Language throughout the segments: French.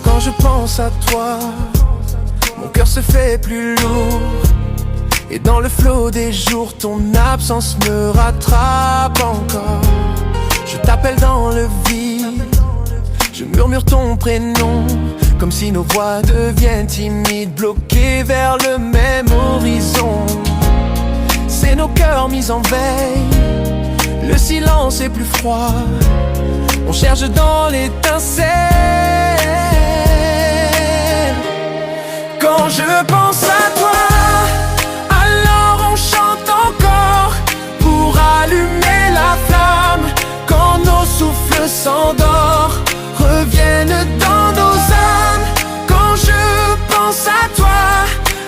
Quand je pense à toi, mon cœur se fait plus lourd. Et dans le flot des jours, ton absence me rattrape encore. Je t'appelle dans le vide, je murmure ton prénom, comme si nos voix deviennent timides, bloquées vers le même horizon. C'est nos cœurs mis en veille, le silence est plus froid. On cherche dans l'étincelle. Quand je pense à toi, alors on chante encore pour allumer la flamme. Quand nos souffles s'endorment, reviennent dans nos âmes. Quand je pense à toi,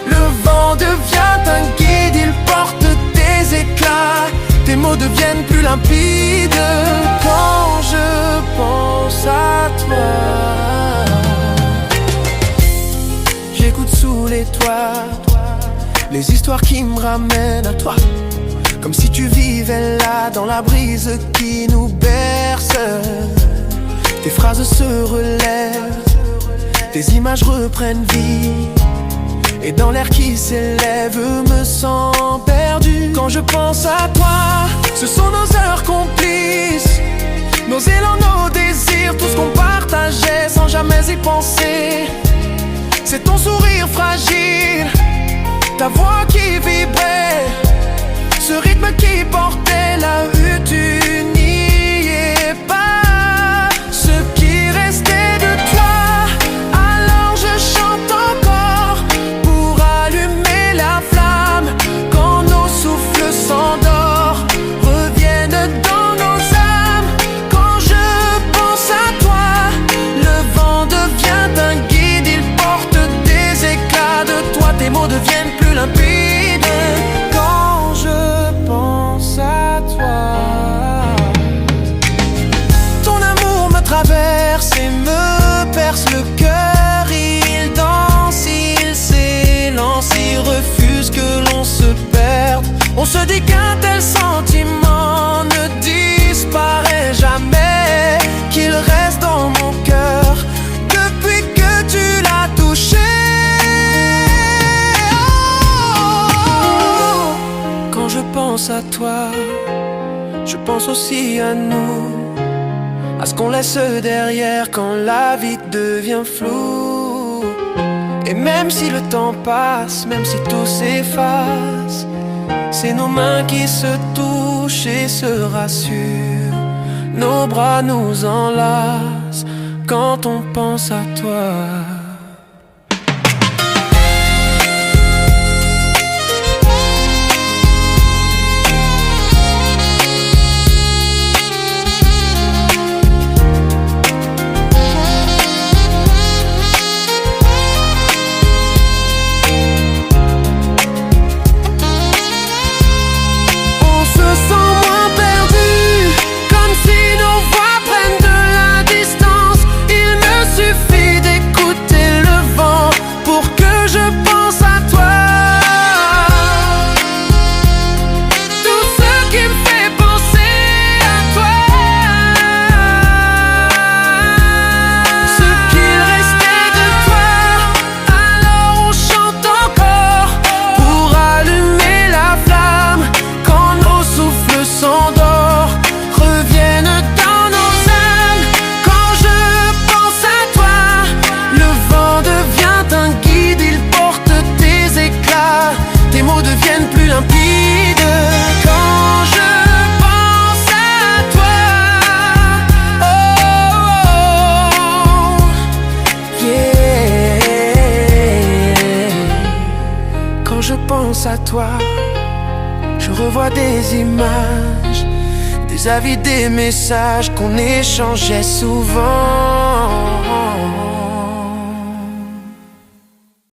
le vent devient un guide, il porte tes éclats. Tes mots deviennent plus limpides. Quand je pense à toi, j'écoute sous les toits les histoires qui me ramènent à toi, comme si tu vivais là dans la brise qui nous berce. Tes phrases se relèvent, tes images reprennent vie, et dans l'air qui s'élève, me sens perdu. Quand je pense à toi, ce sont nos heures complices, nos élans, nos désirs, tout ce qu'on partageait sans jamais y penser. C'est ton sourire fragile, ta voix qui vibrait, ce rythme qui portait la rue, tu n'y es pas. Ce qui restait de toi, alors je chante encore pour allumer la flamme. Quand nos souffles s'endorment, reviennent dans nos âmes. Quand je pense à toi, le vent devient un guide, il porte des éclats de toi. Tes mots deviennent plus limpides. Quand je pense à toi, ton amour me traverse et me perce le cœur. Il danse, il s'élance, il refuse que l'on se perde. On se dit qu'un tel sentiment ne disparaît jamais, qu'il reste dans mon cœur depuis que tu l'as touché. Quand je pense à toi, je pense aussi à nous, à ce qu'on laisse derrière quand la vie devient floue. Et même si le temps passe, même si tout s'efface, c'est nos mains qui se touchent et se rassurent. Nos bras nous enlacent quand on pense à toi. À toi, je revois des images, des avis, des messages qu'on échangeait souvent.